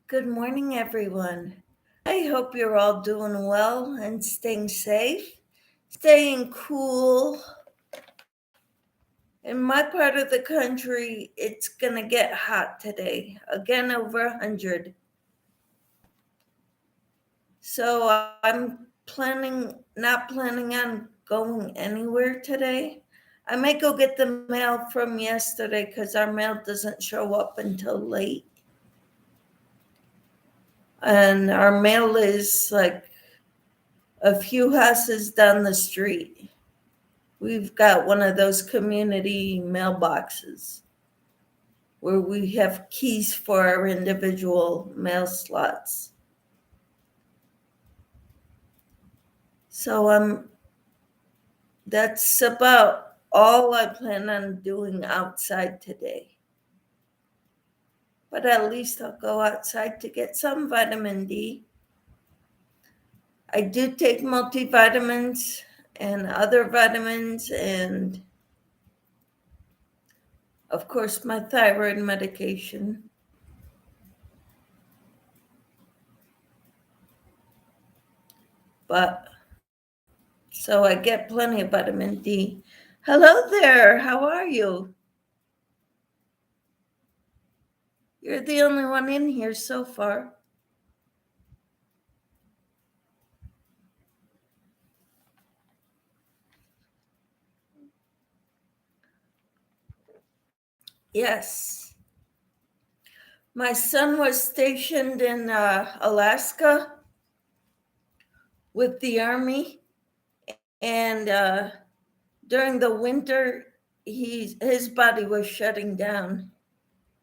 Good morning, everyone. I hope you're all doing well and staying safe, staying cool. In my part of the country, it's going to get hot today, again over 100. So I'm not planning on going anywhere today. I may go get the mail from yesterday because our mail doesn't show up until late. And our mail is like a few houses down the street. We've got one of those community mailboxes where we have keys for our individual mail slots. So that's about all I plan on doing outside today. But at least I'll go outside to get some vitamin D. I do take multivitamins and other vitamins and, of course, my thyroid medication. But so I get plenty of vitamin D. Hello there. How are you? You're the only one in here so far. Yes. My son was stationed in Alaska with the Army, and during the winter, his body was shutting down.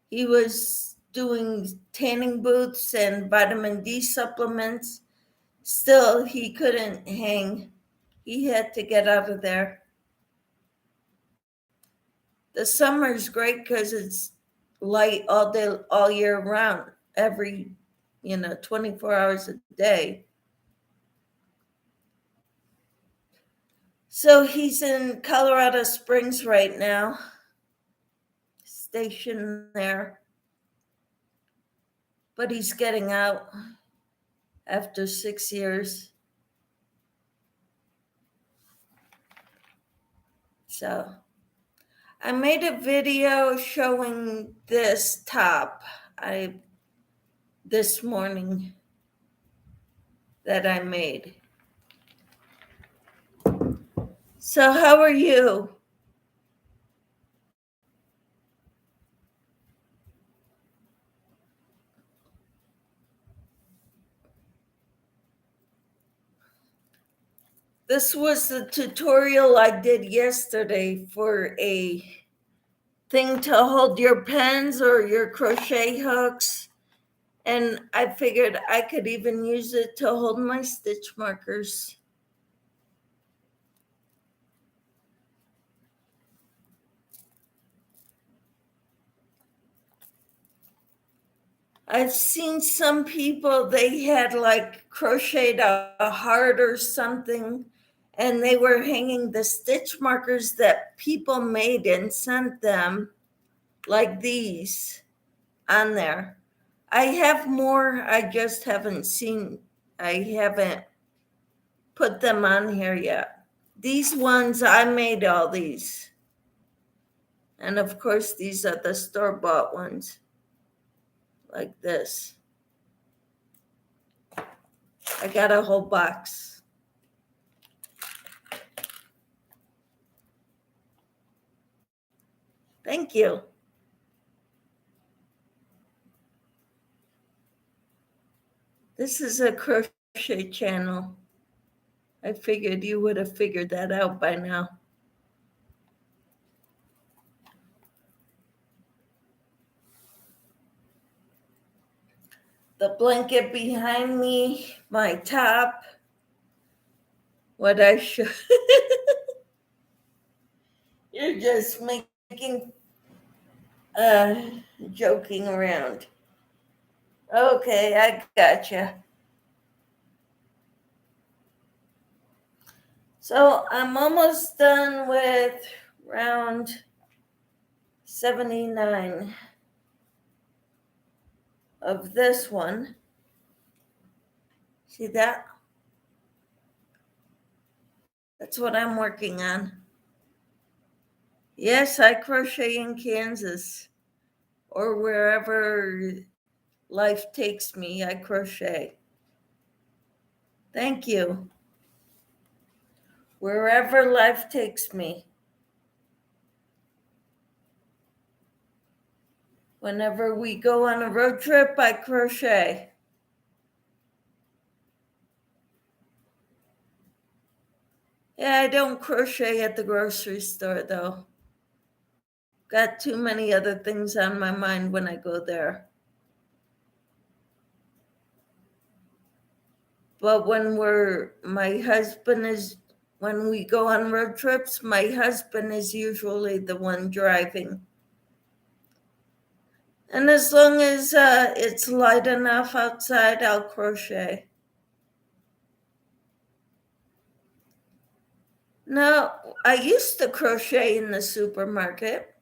He was doing tanning booths and vitamin D supplements. Still, he couldn't hang. He had to get out of there. The summer's great because it's light all day, all year round, 24 hours a day. So he's in Colorado Springs right now, stationed there. But he's getting out after 6 years. So I made a video showing this top this morning that I made. So how are you? This was the tutorial I did yesterday for a thing to hold your pens or your crochet hooks. And I figured I could even use it to hold my stitch markers. I've seen some people, they had like crocheted a heart or something, and they were hanging the stitch markers that people made and sent them, like these, on there. I have more, I just haven't put them on here yet. These ones, I made all these. And of course, these are the store-bought ones, like this. I got a whole box. Thank you. This is a crochet channel. I figured you would have figured that out by now. The blanket behind me, my top, what I should. You're just making, joking around. Okay, I gotcha. So I'm almost done with round 79 of this one. See that? That's what I'm working on. Yes, I crochet in Kansas or wherever life takes me, I crochet. Thank you. Wherever life takes me. Whenever we go on a road trip, I crochet. Yeah, I don't crochet at the grocery store though. Got too many other things on my mind when I go there. But when we go on road trips, my husband is usually the one driving. And as long as it's light enough outside, I'll crochet. No, I used to crochet in the supermarket.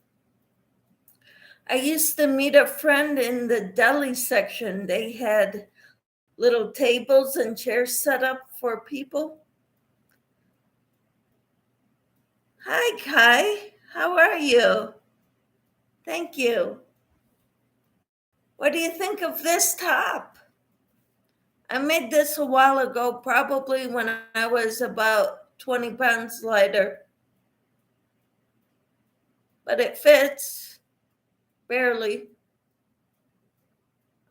I used to meet a friend in the deli section. They had little tables and chairs set up for people. Hi, Kai. How are you? Thank you. What do you think of this top? I made this a while ago, probably when I was about 20 pounds lighter. But it fits, barely.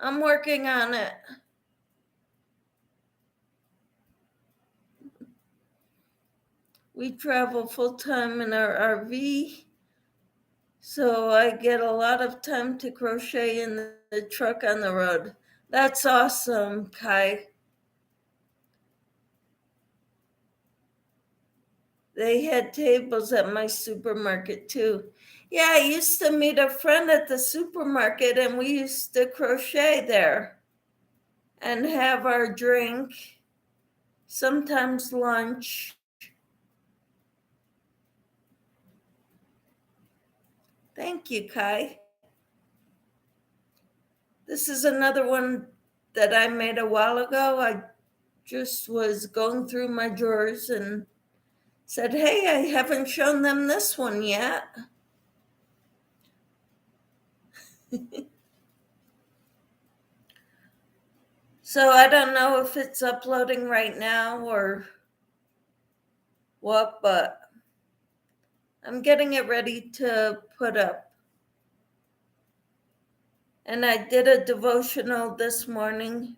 I'm working on it. We travel full time in our RV, so I get a lot of time to crochet in the truck on the road. That's awesome, Kai. They had tables at my supermarket too. Yeah, I used to meet a friend at the supermarket and we used to crochet there and have our drink, sometimes lunch. Thank you, Kai. This is another one that I made a while ago. I just was going through my drawers and said, hey, I haven't shown them this one yet. So I don't know if it's uploading right now or what, but I'm getting it ready to put up. And I did a devotional this morning.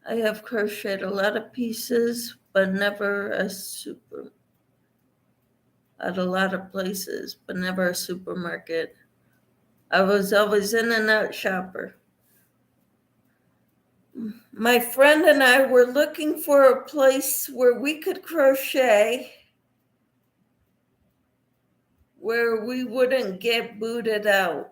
I have crocheted a lot of pieces, but never at a lot of places, but never a supermarket. I was always in and out shopper. My friend and I were looking for a place where we could crochet, where we wouldn't get booted out.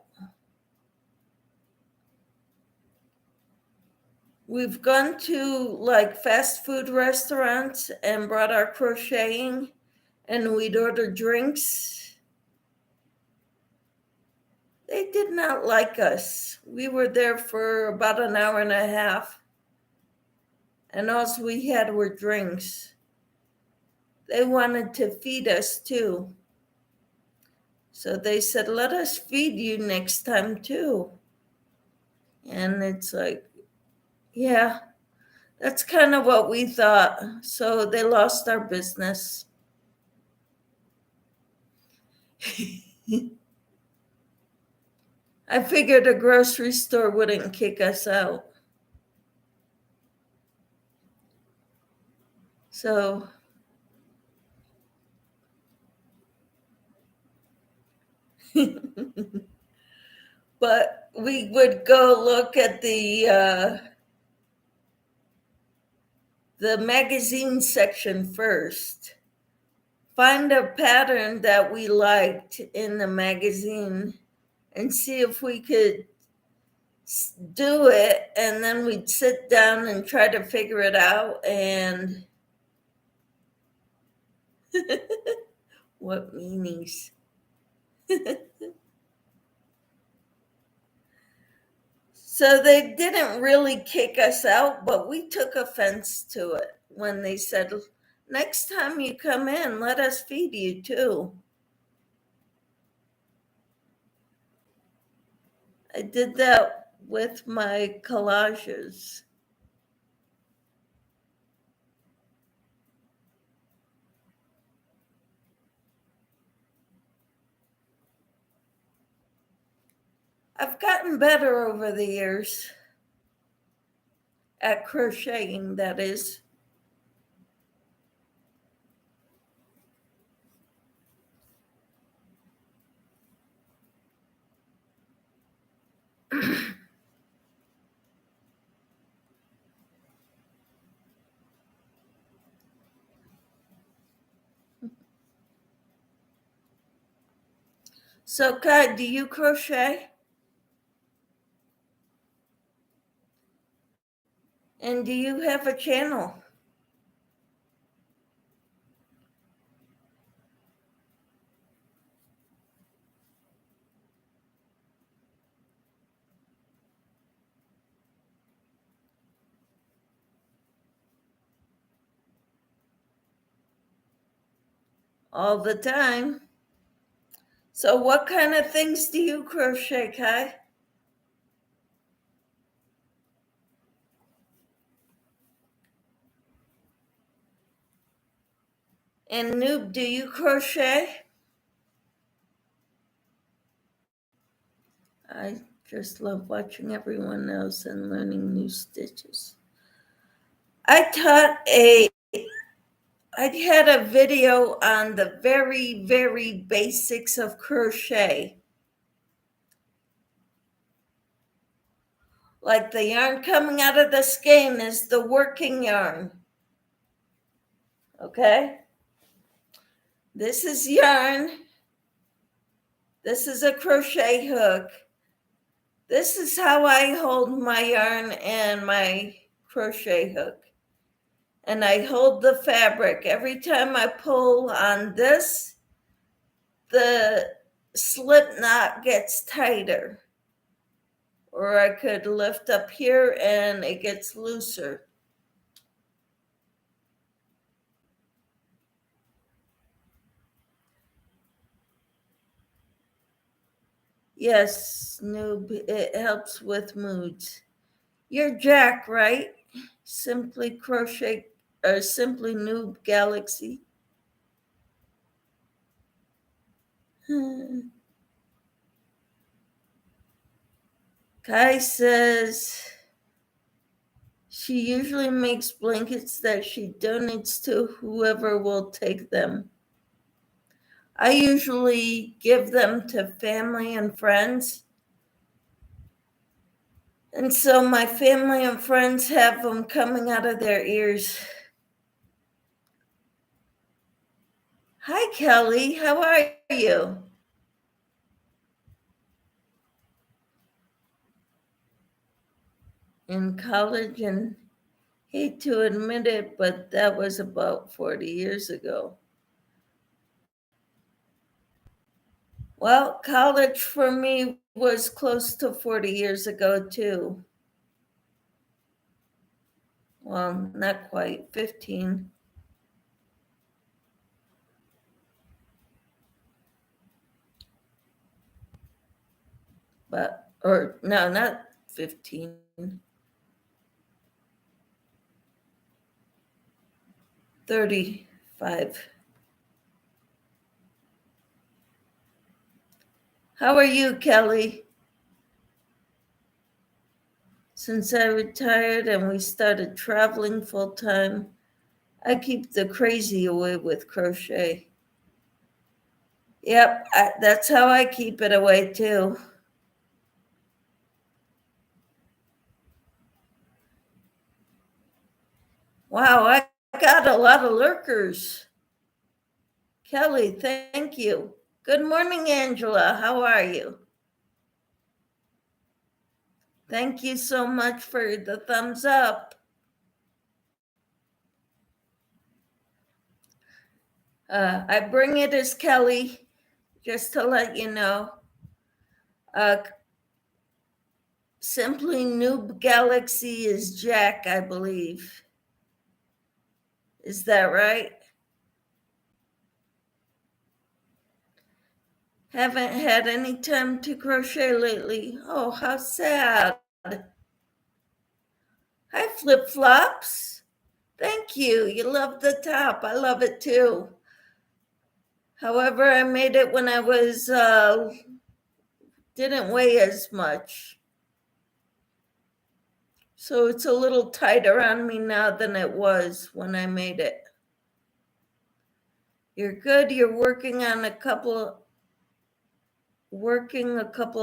We've gone to like fast food restaurants and brought our crocheting, and we'd order drinks. They did not like us. We were there for about an hour and a half, and all we had were drinks. They wanted to feed us too. So they said, let us feed you next time too. And it's like, yeah, that's kind of what we thought. So they lost our business. I figured a grocery store wouldn't kick us out. So but we would go look at the magazine section first, find a pattern that we liked in the magazine and see if we could do it, and then we'd sit down and try to figure it out, and What meanies? So they didn't really kick us out, but we took offense to it when they said, next time you come in, let us feed you too. I did that with my collages. I've gotten better over the years at crocheting, that is. So, Kai, do you crochet? And do you have a channel? All the time. So, what kind of things do you crochet, Kai? And Noob, do you crochet? I just love watching everyone else and learning new stitches. I had a video on the very, very basics of crochet. Like the yarn coming out of the skein is the working yarn. Okay? This is yarn. This is a crochet hook. This is how I hold my yarn and my crochet hook. And I hold the fabric. Every time I pull on this, the slip knot gets tighter. Or I could lift up here and it gets looser. Yes, Noob, it helps with moods. You're Jack, right? Simply Crochet or Simply Noob Galaxy. Kai says she usually makes blankets that she donates to whoever will take them. I usually give them to family and friends. And so my family and friends have them coming out of their ears. Hi, Kelly. How are you? In college, and hate to admit it, but that was about 40 years ago. Well, college for me was close to 40 years ago, too. Well, not quite, 15. But, or no, not 15. 35. How are you, Kelly? Since I retired and we started traveling full time, I keep the crazy away with crochet. Yep, that's how I keep it away too. Wow, I got a lot of lurkers. Kelly, thank you. Good morning, Angela. How are you? Thank you so much for the thumbs up. I bring it as Kelly, just to let you know. Simply Noob Galaxy is Jack, I believe. Is that right? Haven't had any time to crochet lately. Oh, how sad. Hi, Flip Flops. Thank you. You love the top. I love it too. However, I made it when I was didn't weigh as much. So it's a little tighter on me now than it was when I made it. You're good. You're working a couple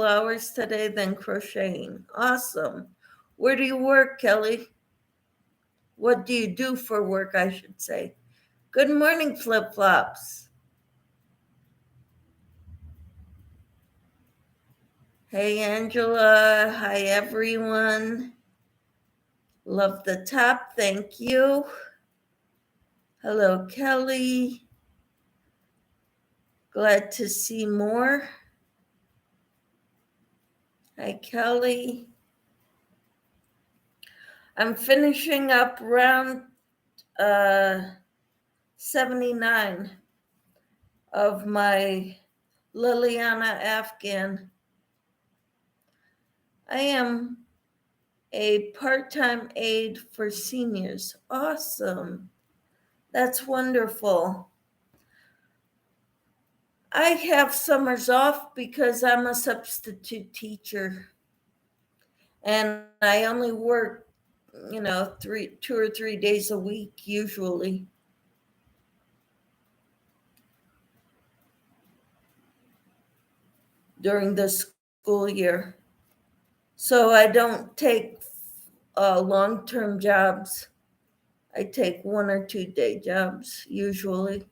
hours today, then crocheting. Awesome. Where do you work, Kelly? What do you do for work, I should say? Good morning, Flip Flops. Hey, Angela. Hi, everyone. Love the top. Thank you. Hello, Kelly. Glad to see more. Hi, Kelly. I'm finishing up round 79 of my Liliana Afghan. I am a part-time aide for seniors. Awesome. That's wonderful. I have summers off because I'm a substitute teacher. And I only work, 2 or 3 days a week usually. During the school year. So I don't take long-term jobs. I take 1 or 2 day jobs usually.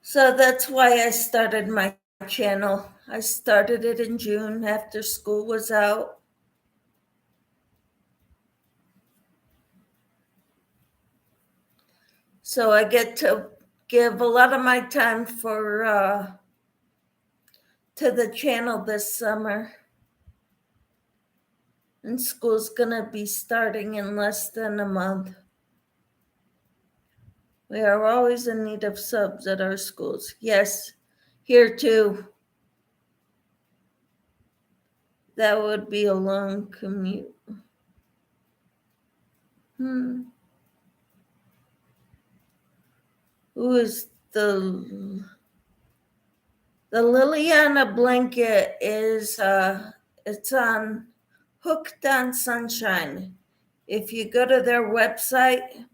So that's why I started my channel. I started it in June after school was out. So I get to give a lot of my time to the channel this summer. And school's gonna be starting in less than a month. We are always in need of subs at our schools. Yes, here too. That would be a long commute. Who is the Liliana blanket is it's on Hooked on Sunshine. If you go to their website,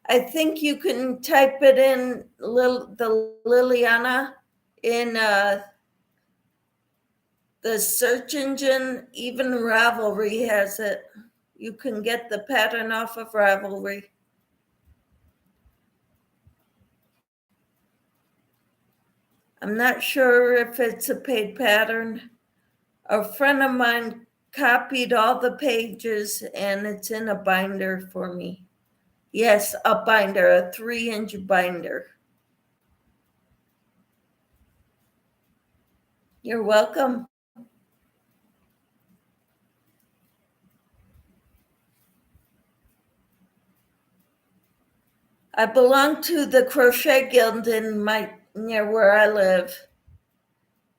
I think you can type it in the Liliana in the search engine. Even Ravelry has it. You can get the pattern off of Ravelry. I'm not sure if it's a paid pattern. A friend of mine copied all the pages and it's in a binder for me. Yes, a binder, a 3-inch binder. You're welcome. I belong to the Crochet Guild near where I live.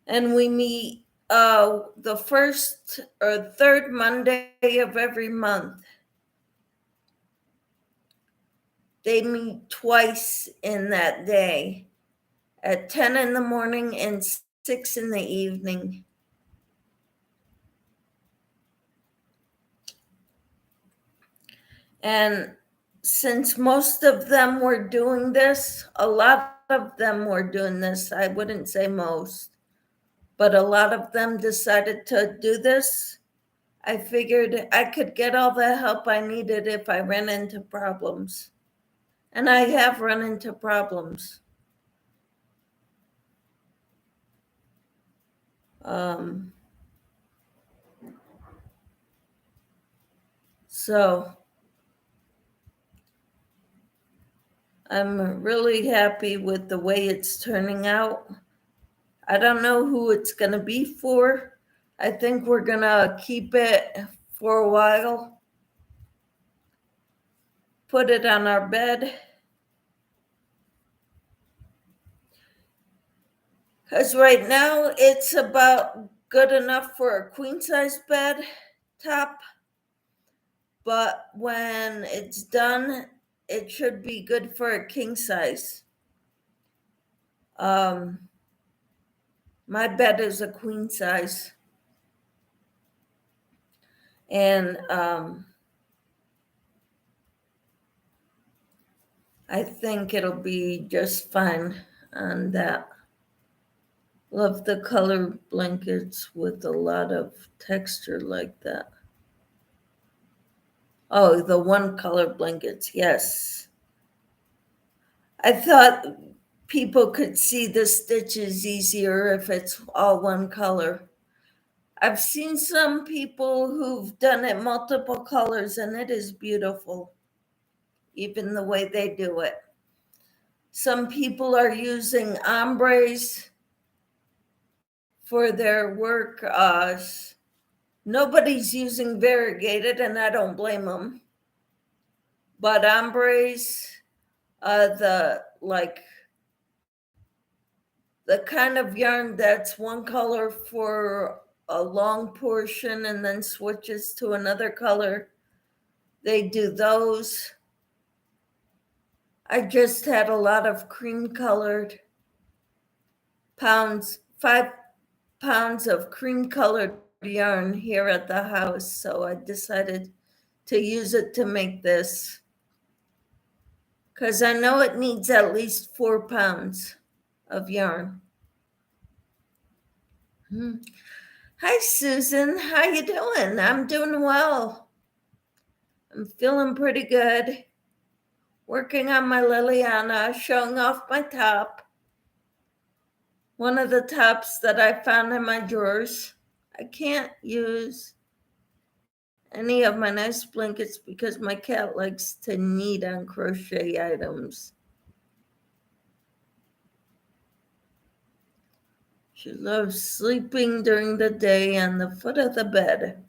And we meet the first or third Monday of every month. They meet twice in that day, at 10 in the morning and 6 in the evening. And since most of them were doing this, a lot of them were doing this, I wouldn't say most. but a lot of them decided to do this. I figured I could get all the help I needed if I ran into problems. And I have run into problems. So I'm really happy with the way it's turning out. I don't know who it's going to be for. I think we're going to keep it for a while, put it on our bed. Because right now it's about good enough for a queen size bed top. But when it's done, it should be good for a king size. My bed is a queen size. And I think it'll be just fine on that. Love the color blankets with a lot of texture like that. Oh, the one color blankets, yes. I thought people could see the stitches easier if it's all one color. I've seen some people who've done it multiple colors, and it is beautiful, even the way they do it. Some people are using ombres for their work. Nobody's using variegated, and I don't blame them. But ombres, the kind of yarn that's one color for a long portion and then switches to another color, they do those. I just had a lot of cream colored 5 pounds of cream colored yarn here at the house, so I decided to use it to make this, because I know it needs at least 4 pounds of yarn. Hi, Susan. How you doing? I'm doing well. I'm feeling pretty good. Working on my Liliana, showing off my top. One of the tops that I found in my drawers. I can't use any of my nice blankets because my cat likes to knead on crochet items. She loves sleeping during the day on the foot of the bed.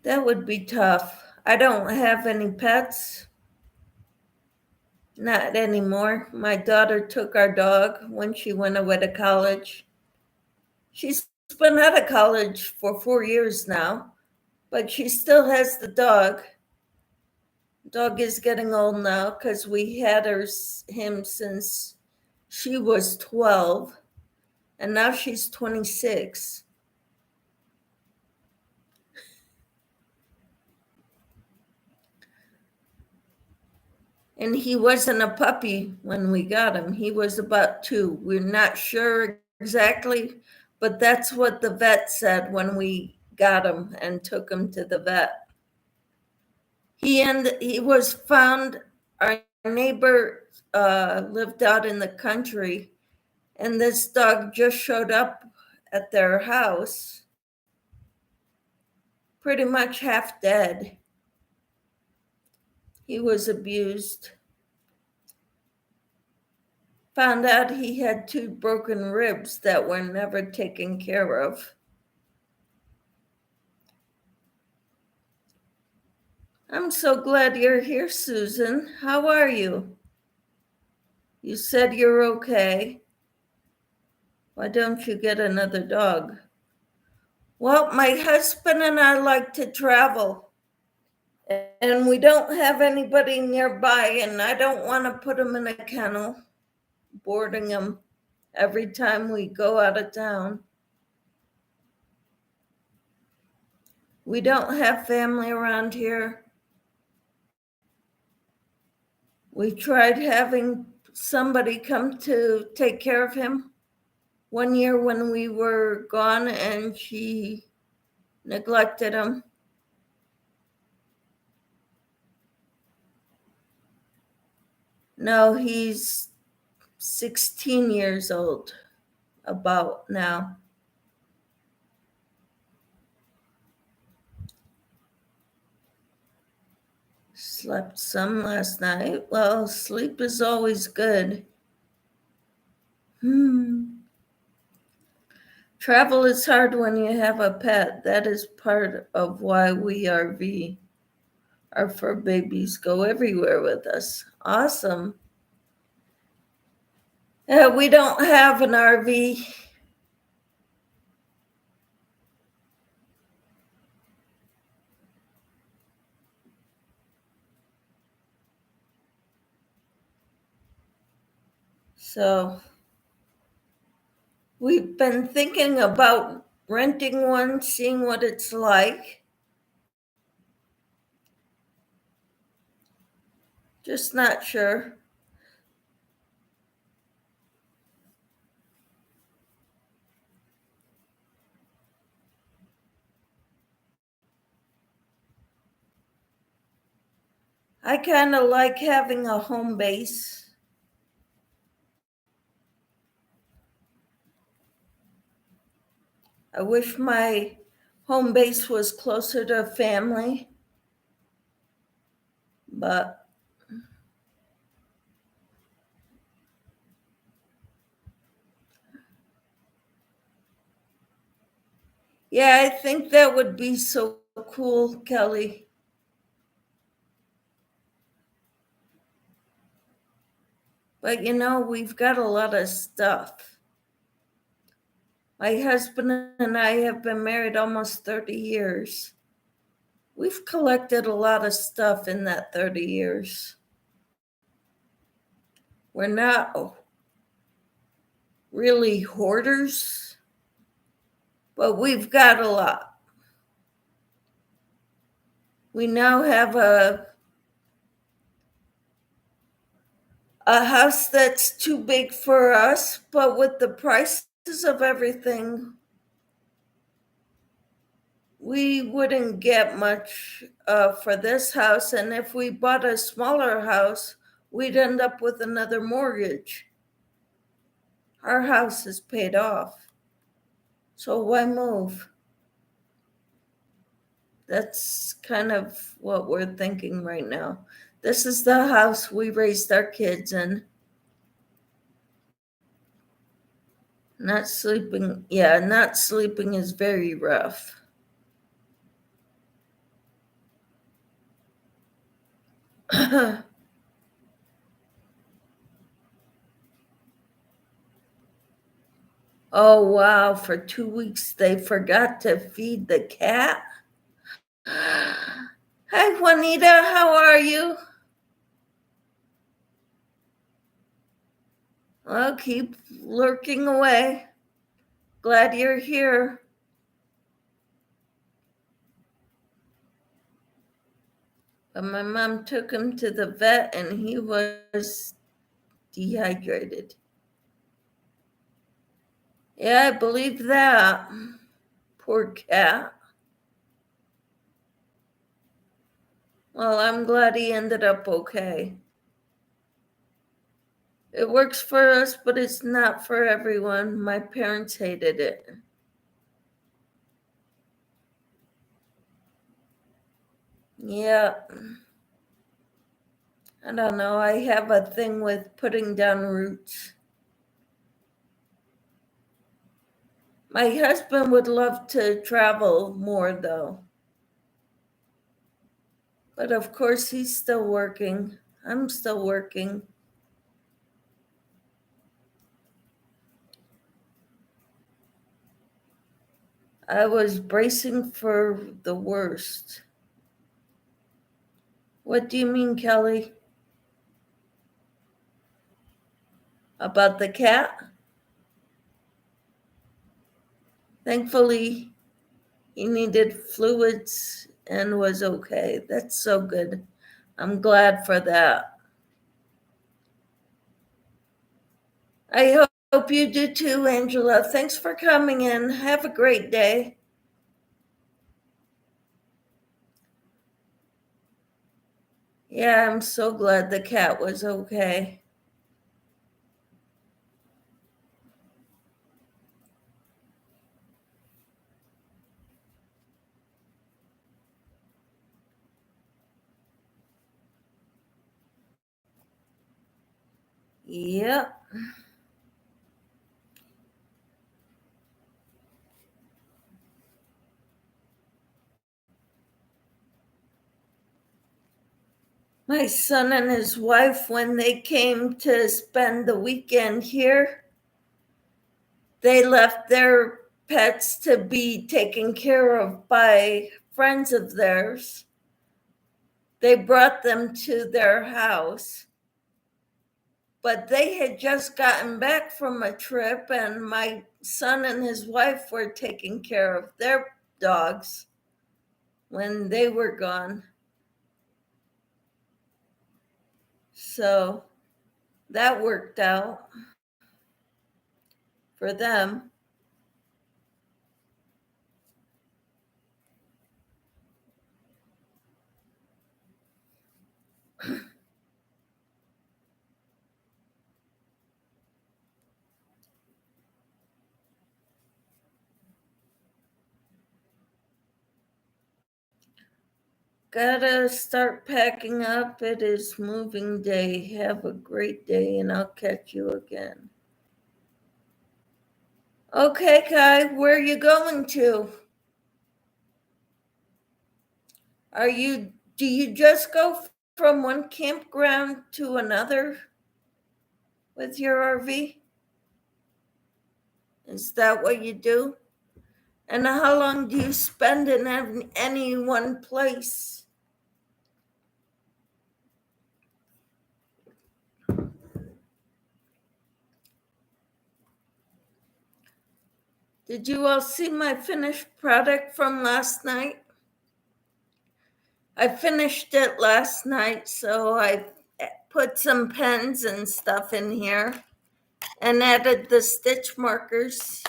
That would be tough. I don't have any pets. Not anymore. My daughter took our dog when she went away to college. She's been out of college for 4 years now, but she still has the dog. Dog is getting old now because we had him since she was 12, and now she's 26. And he wasn't a puppy when we got him. He was about 2. We're not sure exactly, but that's what the vet said when we got him and took him to the vet. He was found, our neighbor lived out in the country, and this dog just showed up at their house, pretty much half dead. He was abused. Found out he had 2 broken ribs that were never taken care of. I'm so glad you're here, Susan. How are you? You said you're okay. Why don't you get another dog? Well, my husband and I like to travel, and we don't have anybody nearby, and I don't want to put him in a kennel, boarding him every time we go out of town. We don't have family around here. We tried having somebody come to take care of him one year when we were gone and she neglected him. No, he's 16 years old about now. Slept some last night. Well, sleep is always good. Travel is hard when you have a pet. That is part of why we RV. Our fur babies go everywhere with us. Awesome. We don't have an RV. So we've been thinking about renting one, seeing what it's like. Just not sure. I kind of like having a home base. I wish my home base was closer to family, but yeah, I think that would be so cool, Kelly. But we've got a lot of stuff. My husband and I have been married almost 30 years. We've collected a lot of stuff in that 30 years. We're not really hoarders, but we've got a lot. We now have a house that's too big for us, but with the prices of everything, we wouldn't get much for this house. And if we bought a smaller house, we'd end up with another mortgage. Our house is paid off. So why move? That's kind of what we're thinking right now. This is the house we raised our kids in. Not sleeping is very rough. Oh, wow. For 2 weeks, they forgot to feed the cat. Hi, Juanita. How are you? Well, keep lurking away. Glad you're here. But my mom took him to the vet and he was dehydrated. Yeah, I believe that. Poor cat. Well, I'm glad he ended up okay. It works for us, but it's not for everyone. My parents hated it. Yeah. I don't know. I have a thing with putting down roots. My husband would love to travel more, though. But of course, he's still working. I'm still working. I was bracing for the worst. What do you mean, Kelly? About the cat? Thankfully, he needed fluids and was okay. That's so good. I'm glad for that. I hope you do too, Angela. Thanks for coming in. Have a great day. Yeah, I'm so glad the cat was okay. Yep. My son and his wife, when they came to spend the weekend here, they left their pets to be taken care of by friends of theirs. They brought them to their house, but they had just gotten back from a trip, and my son and his wife were taking care of their dogs when they were gone. So that worked out for them. Gotta start packing up. It is moving day. Have a great day, and I'll catch you again. Okay, Kai, where are you going to? Do you just go from one campground to another with your RV? Is that what you do? And how long do you spend in any one place? Did you all see my finished product from last night? I finished it last night, so I put some pens and stuff in here and added the stitch markers.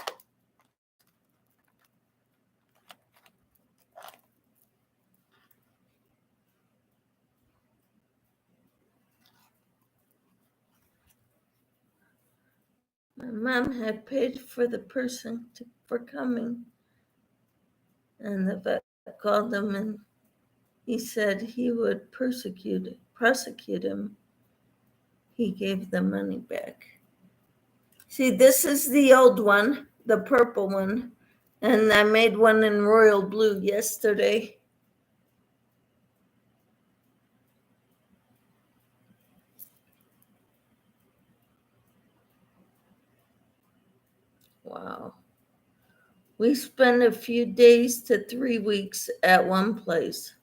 My mom had paid for the person for coming, and the vet called him, and he said he would prosecute him. He gave the money back. See, this is the old one, the purple one, and I made one in royal blue yesterday. Wow. We spent a few days to 3 weeks at one place.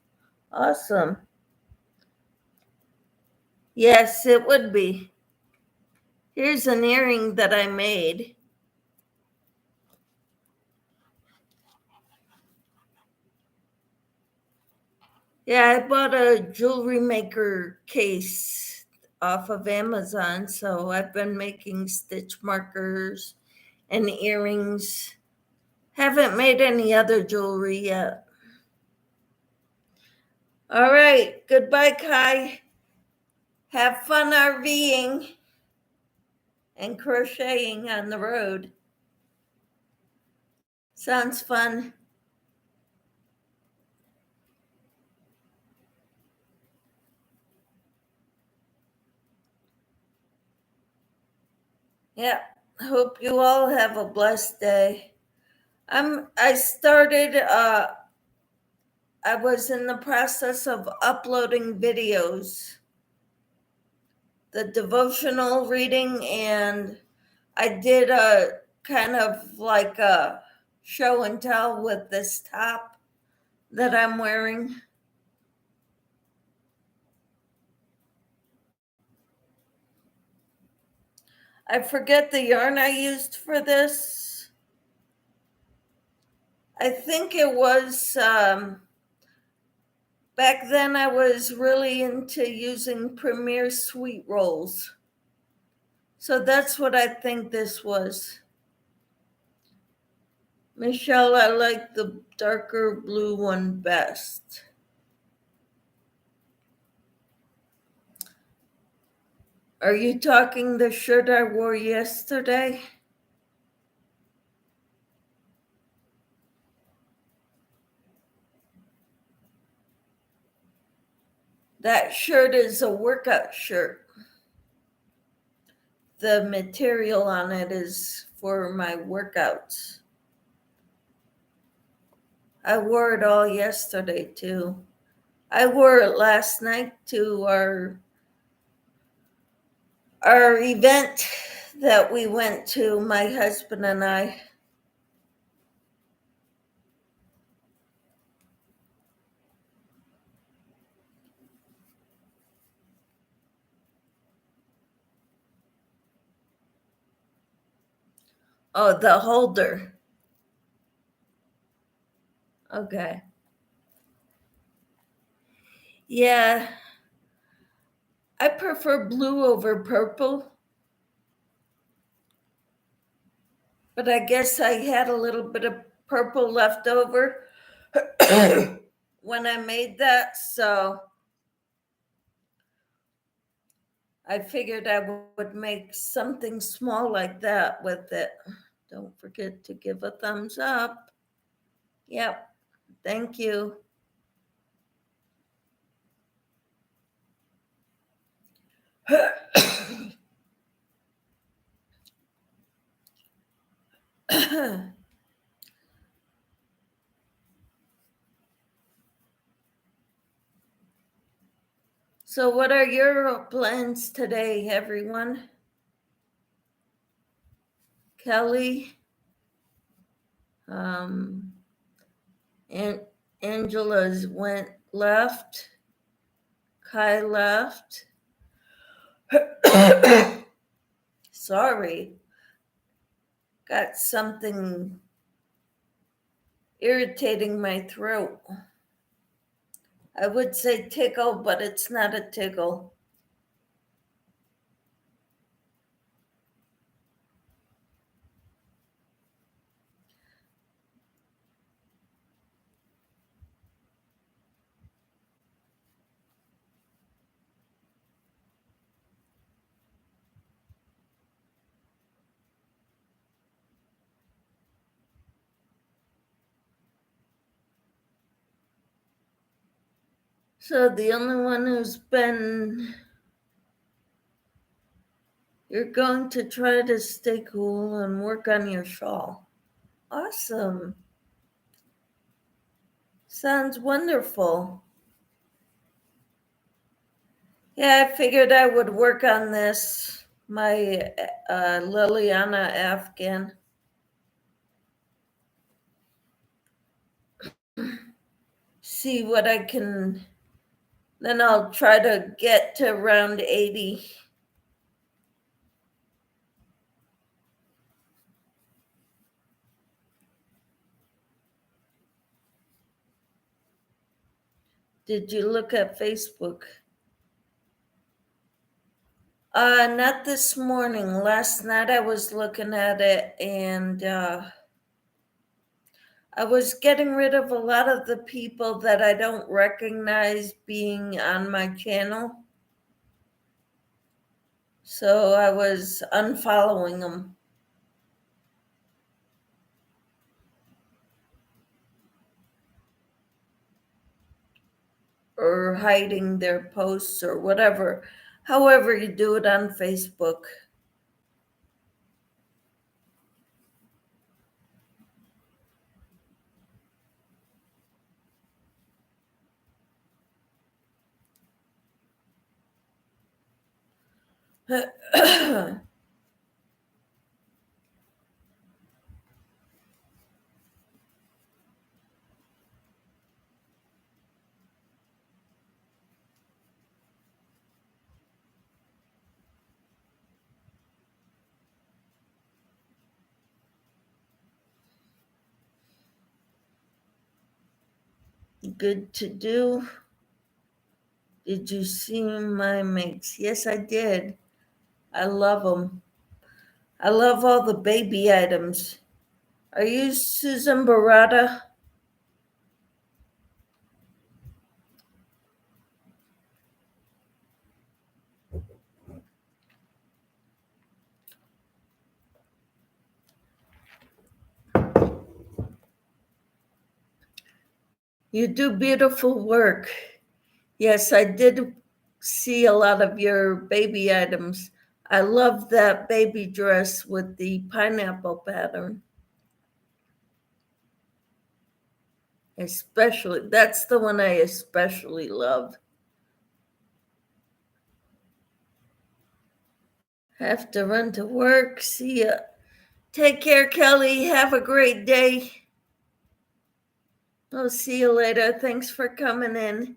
Awesome. Yes, it would be. Here's an earring that I made. Yeah, I bought a jewelry maker case off of Amazon, so I've been making stitch markers and earrings. Haven't made any other jewelry yet. All right, goodbye, Kai. Have fun RVing and crocheting on the road. Sounds fun. Yeah, hope you all have a blessed day. I started I was in the process of uploading videos, the devotional reading, and I did a kind of like a show and tell with this top that I'm wearing. I forget the yarn I used for this. I think it was back then I was really into using Premier sweet rolls. So that's what I think this was. Michelle, I like the darker blue one best. Are you talking the shirt I wore yesterday? That shirt is a workout shirt. The material on it is for my workouts. I wore it all yesterday too. I wore it last night to our event that we went to, my husband and I. Oh, the holder. Okay. Yeah, I prefer blue over purple, but I guess I had a little bit of purple left over when I made that, so I figured I would make something small like that with it. Don't forget to give a thumbs up. Yep, thank you. So, what are your plans today, everyone? Kelly, um, and Angela's went left. Kai left. Sorry, got something irritating my throat. I would say tickle, but it's not a tickle. So the only one who's been, you're going to try to stay cool and work on your shawl. Awesome. Sounds wonderful. Yeah, I figured I would work on this, my Liliana Afghan. See what I can, then I'll try to get to around 80. Did you look at Facebook? Not this morning. Last night I was looking at it and I was getting rid of a lot of the people that I don't recognize being on my channel. So I was unfollowing them or hiding their posts or whatever. However, you do it on Facebook. Good to do. Did you see my makes? Yes, I did. I love them. I love all the baby items. Are you Susan Barata? You do beautiful work. Yes, I did see a lot of your baby items. I love that baby dress with the pineapple pattern. Especially, that's the one I especially love. Have to run to work. See ya. Take care, Kelly. Have a great day. I'll see you later. Thanks for coming in.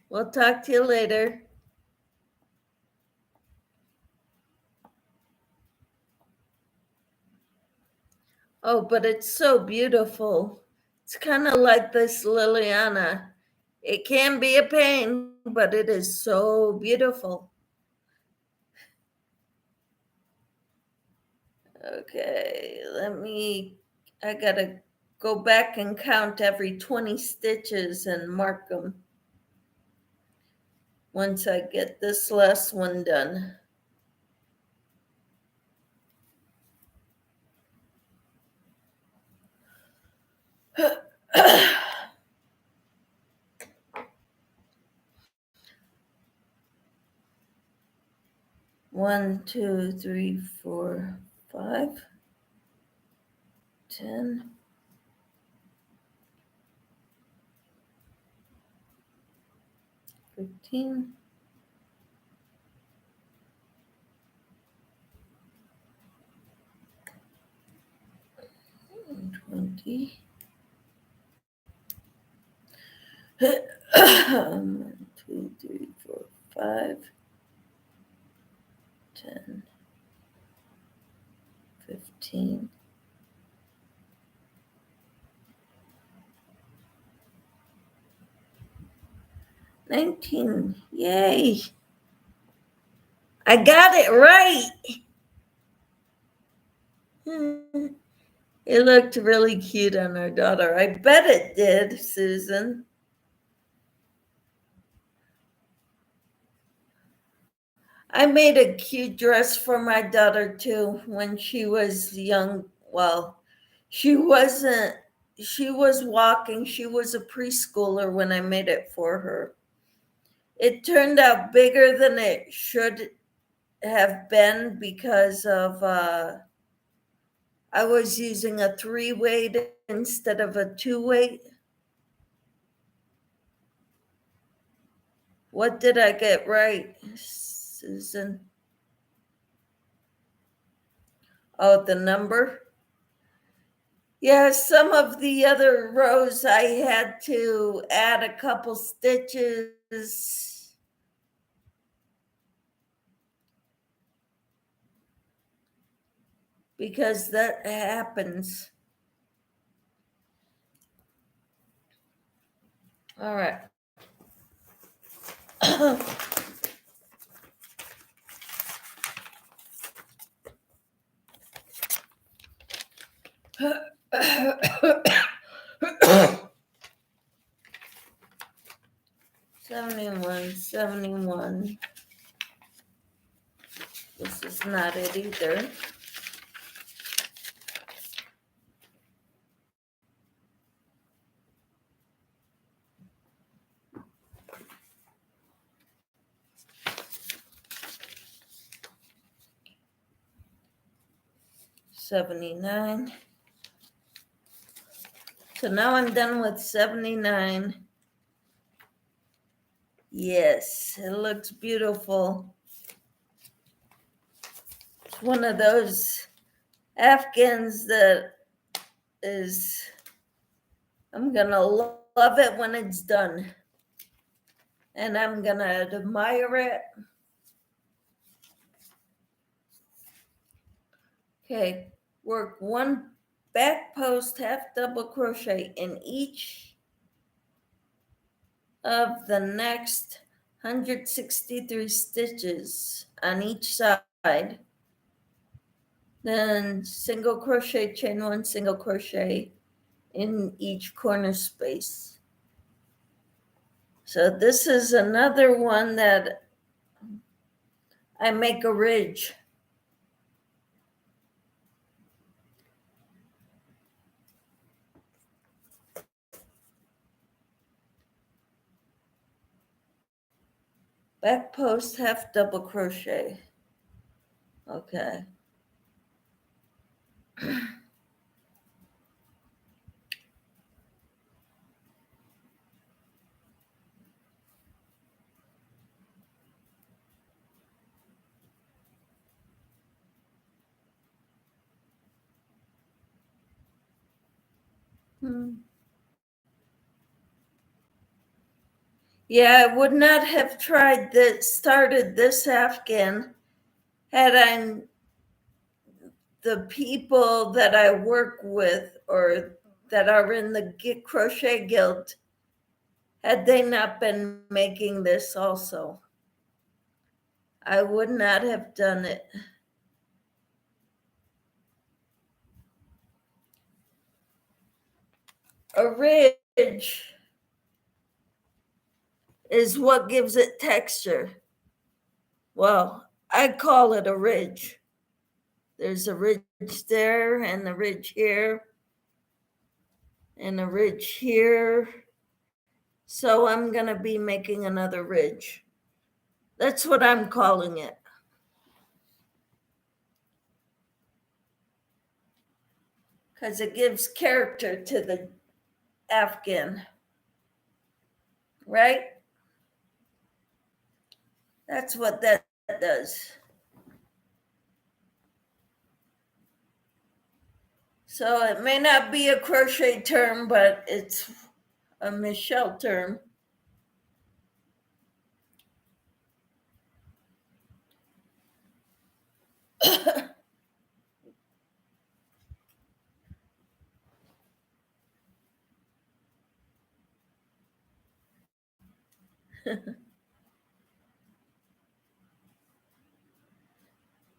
We'll talk to you later. Oh, but it's so beautiful. It's kind of like this Liliana. It can be a pain, but it is so beautiful. Okay, I gotta go back and count every 20 stitches and mark them once I get this last one done. One, two, three, four, 5, 10, 15, 20. 1, 2, 3, 4, 5, 10, 15. 19. Yay. I got it right. It looked really cute on our daughter. I bet it did, Susan. I made a cute dress for my daughter too when she was young. Well, she wasn't, she was walking, she was a preschooler when I made it for her. It turned out bigger than it should have been because of I was using a 3-weight instead of a 2-weight. What did I get right, Susan? Oh, the number? Yeah, some of the other rows I had to add a couple stitches. Because that happens. All right. 71, 71. This is not it either. $79. So now I'm done with 79. Yes, it looks beautiful. It's one of those Afghans that is, I'm gonna love it when it's done. And I'm gonna admire it. Okay, work one back post half double crochet in each of the next 163 stitches on each side, then single crochet, chain one, single crochet in each corner space. So this is another one that I make a ridge. Back post, half double crochet. Okay. Yeah, I would not have started this Afghan had I the people that I work with or that are in the crochet guild, had they not been making this also. I would not have done it. A ridge is what gives it texture. Well, I call it a ridge. There's a ridge there and a ridge here and a ridge here. So I'm going to be making another ridge. That's what I'm calling it. Because it gives character to the Afghan, right? That's what that does. So it may not be a crochet term, but it's a Michelle term.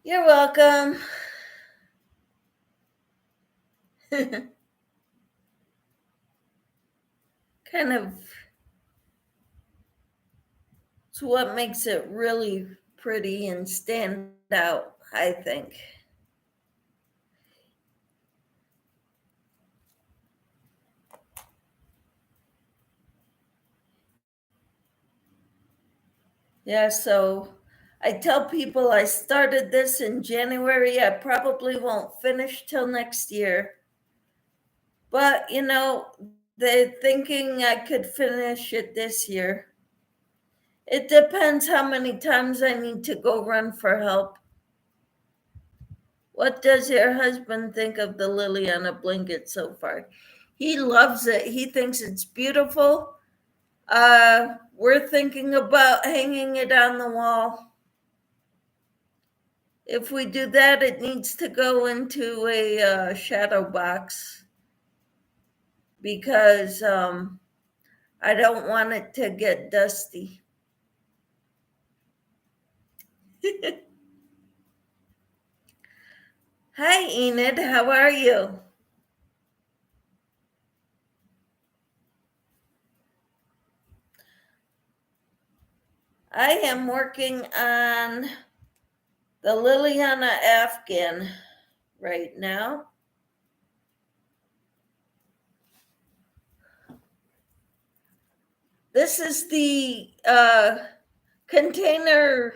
You're welcome. Kind of, it's what makes it really pretty and stand out, I think. Yeah, so I tell people I started this in January. I probably won't finish till next year. But, they're thinking I could finish it this year. It depends how many times I need to go run for help. What does your husband think of the Liliana blanket so far? He loves it. He thinks it's beautiful. We're thinking about hanging it on the wall. If we do that, it needs to go into a shadow box because I don't want it to get dusty. Hi, Enid. How are you? I am working on the Liliana Afghan right now. This is the container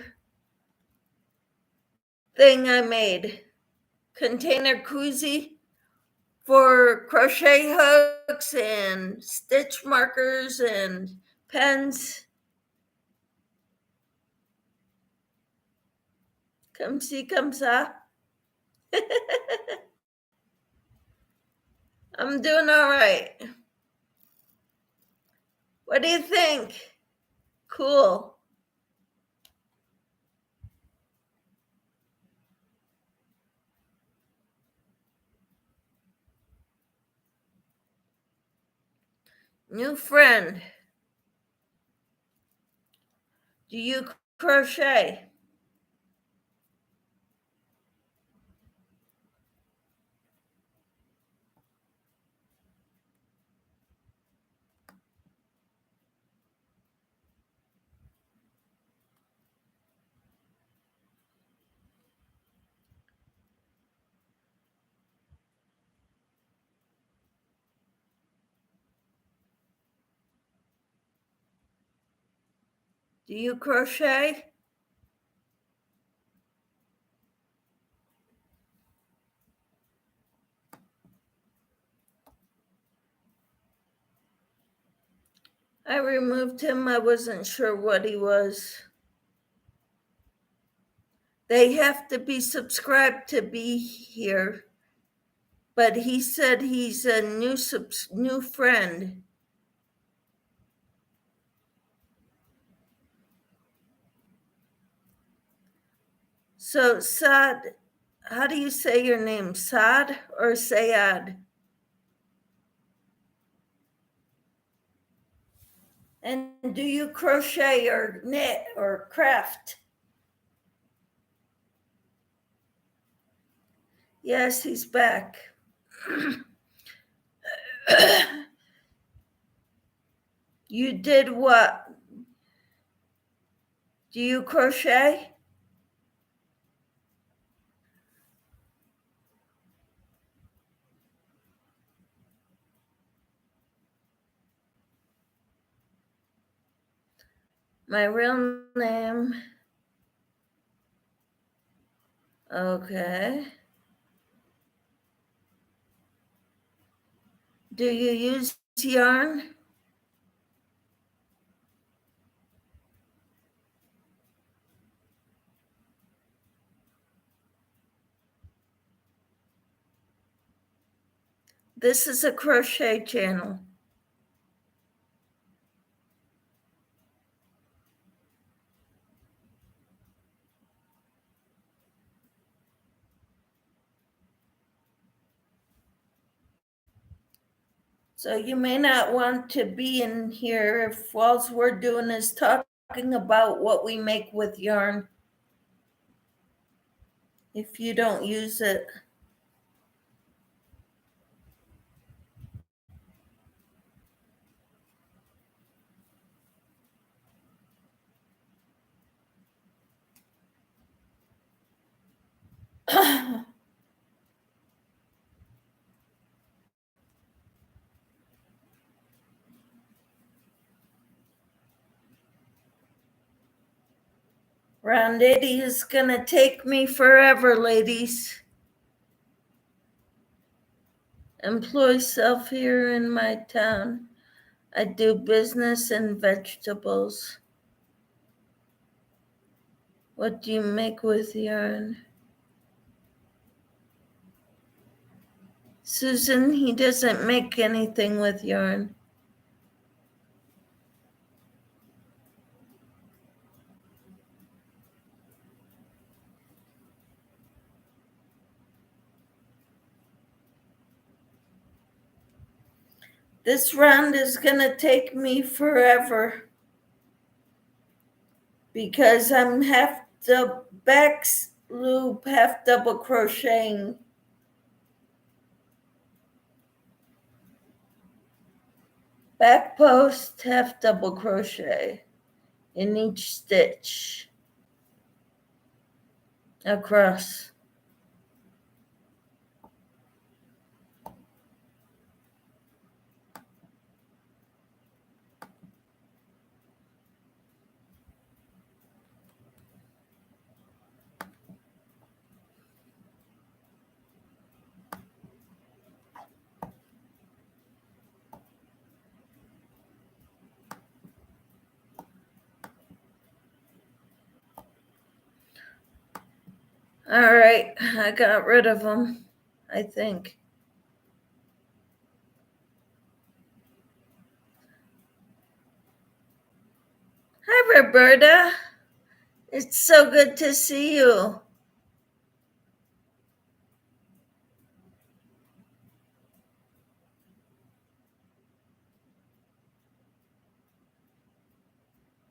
thing I made. Container koozie for crochet hooks and stitch markers and pens. Come see, come saw. I'm doing all right. What do you think? Cool. New friend. Do you crochet? Do you crochet? I removed him. I wasn't sure what he was. They have to be subscribed to be here. But he said he's a new friend. So Saad, how do you say your name? Saad or Sayad? And do you crochet or knit or craft? Yes, he's back. You did what? Do you crochet? My real name. Okay. Do you use yarn? This is a crochet channel. So you may not want to be in here if all we're doing is talking about what we make with yarn. If you don't use it. Round 80 is gonna take me forever, ladies. Employ self here in my town. I do business in vegetables. What do you make with yarn? Susan, he doesn't make anything with yarn. This round is gonna take me forever because I'm half the back loop, half double crocheting. Back post, half double crochet in each stitch across. All right, I got rid of them, I think. Hi, Roberta. It's so good to see you.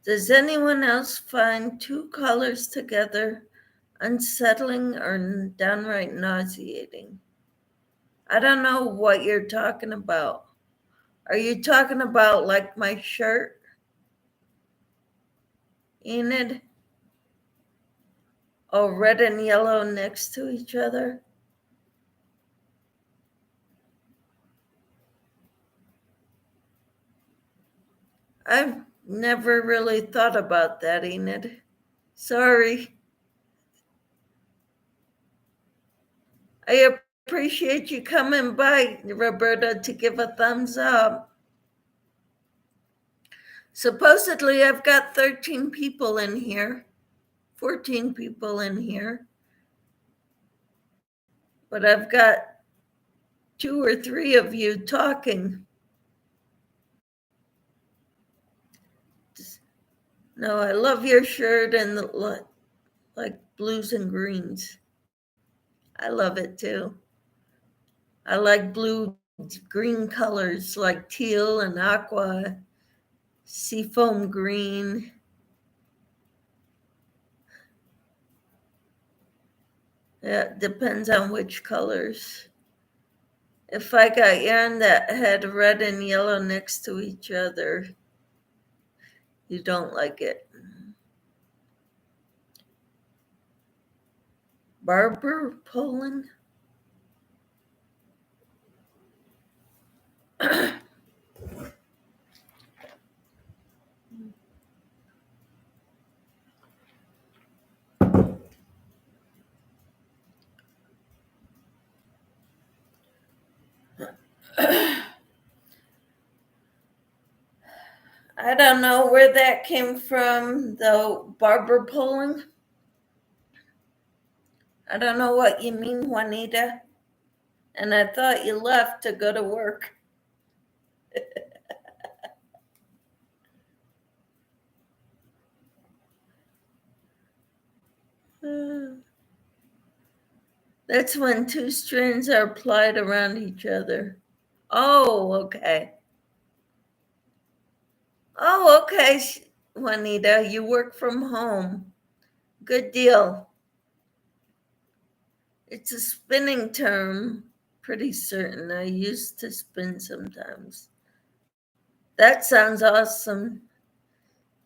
Does anyone else find two colors together unsettling or downright nauseating? I don't know what you're talking about. Are you talking about like my shirt, Enid? Oh, red and yellow next to each other? I've never really thought about that, Enid. Sorry. I appreciate you coming by, Roberta, to give a thumbs up. Supposedly, I've got 13 people in here, 14 people in here, but I've got 2 or 3 of you talking. No, I love your shirt and the like blues and greens. I love it too. I like blue, green colors like teal and aqua, seafoam green. Yeah, it depends on which colors. If I got yarn that had red and yellow next to each other, you don't like it. Barber pulling? I don't know where that came from, though. Barber pulling? I don't know what you mean, Juanita. And I thought you left to go to work. That's when 2 strands are plied around each other. Oh, okay. Oh, okay, Juanita. You work from home. Good deal. It's a spinning term, pretty certain. I used to spin sometimes. That sounds awesome.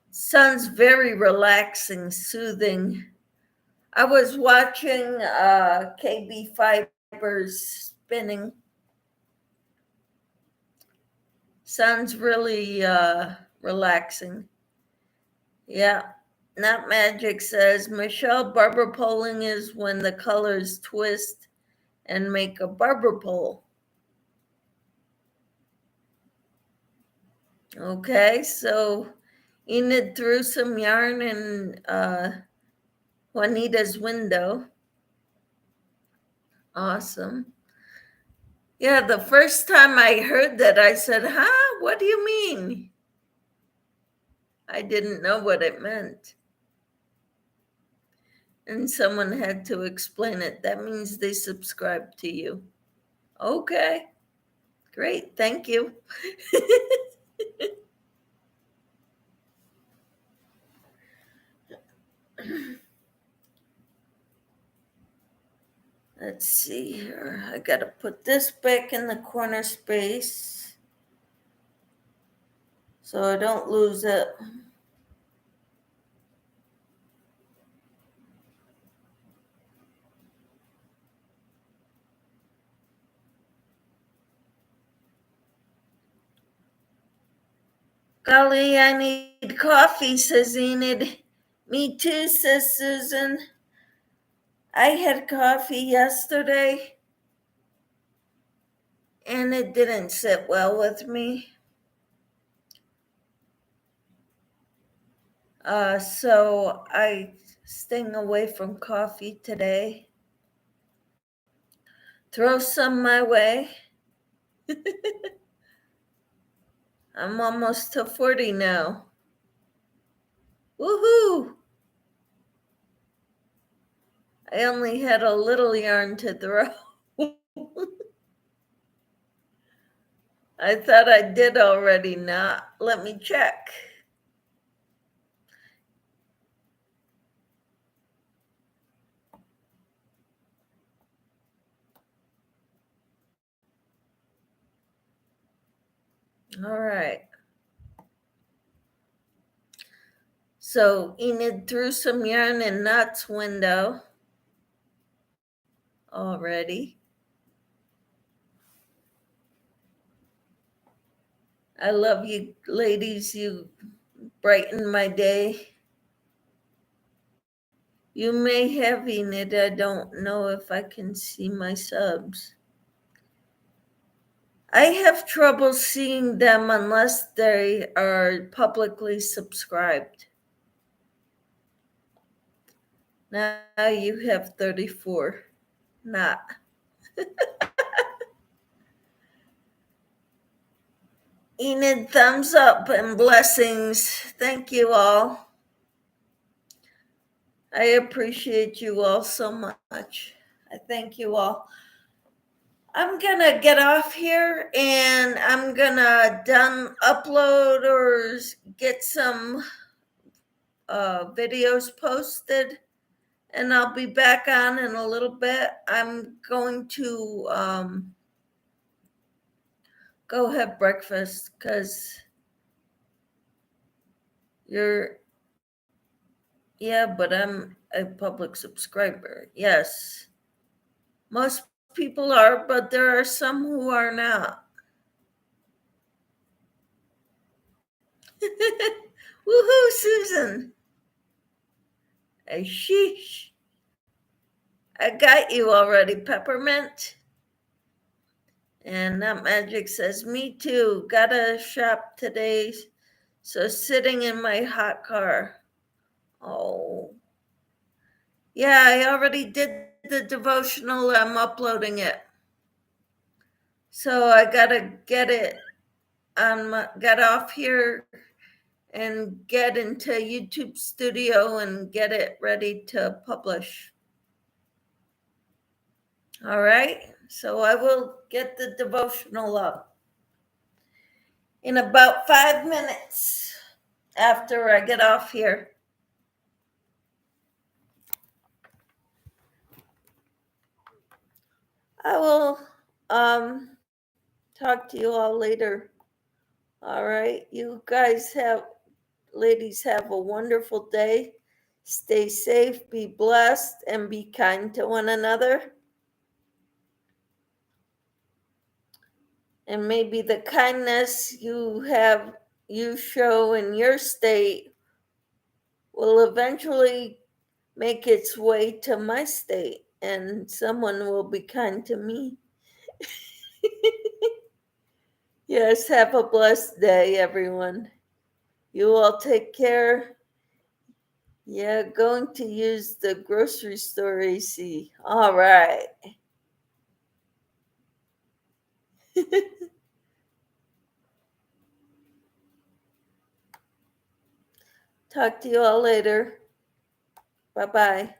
Sounds very relaxing, soothing. I was watching KB Fibers spinning. Sounds really relaxing. Yeah. Not Magic says Michelle, barber poling is when the colors twist and make a barber pole. Okay, so Enid threw some yarn in Juanita's window. Awesome. Yeah, the first time I heard that, I said, huh? What do you mean? I didn't know what it meant. And someone had to explain it. That means they subscribe to you. Okay, great. Thank you. Let's see here. I got to put this back in the corner space so I don't lose it. Golly, I need coffee, says Enid. Me too, says Susan. I had coffee yesterday and it didn't sit well with me. So I staying away from coffee today. Throw some my way. I'm almost to 40 now. Woohoo! I only had a little yarn to throw. I thought I did already. Not. Let me check. All right. So Enid threw some yarn in Nut's window already. I love you ladies. You brighten my day. You may have Enid. I don't know if I can see my subs. I have trouble seeing them unless they are publicly subscribed. Now you have 34. Not. Enid, thumbs up and blessings. Thank you all. I appreciate you all so much. I thank you all. I'm gonna get off here and I'm gonna done upload or get some videos posted, and I'll be back on in a little bit. I'm going to go have breakfast because yeah, but I'm a public subscriber. Yes, most people are, but there are some who are not. Woohoo, Susan. Sheesh. I got you already, Peppermint. And that magic says, me too. Gotta shop today. So sitting in my hot car. Oh. Yeah, I already did the devotional. I'm uploading it. So I gotta get off here and get into YouTube Studio and get it ready to publish. All right. So I will get the devotional up in about 5 minutes after I get off here. I will talk to you all later. All right. You guys ladies, have a wonderful day. Stay safe, be blessed, and be kind to one another. And maybe the kindness you show in your state will eventually make its way to my state, and someone will be kind to me. Yes, have a blessed day, everyone. You all take care. Yeah, going to use the grocery store AC. All right. Talk to you all later. Bye bye.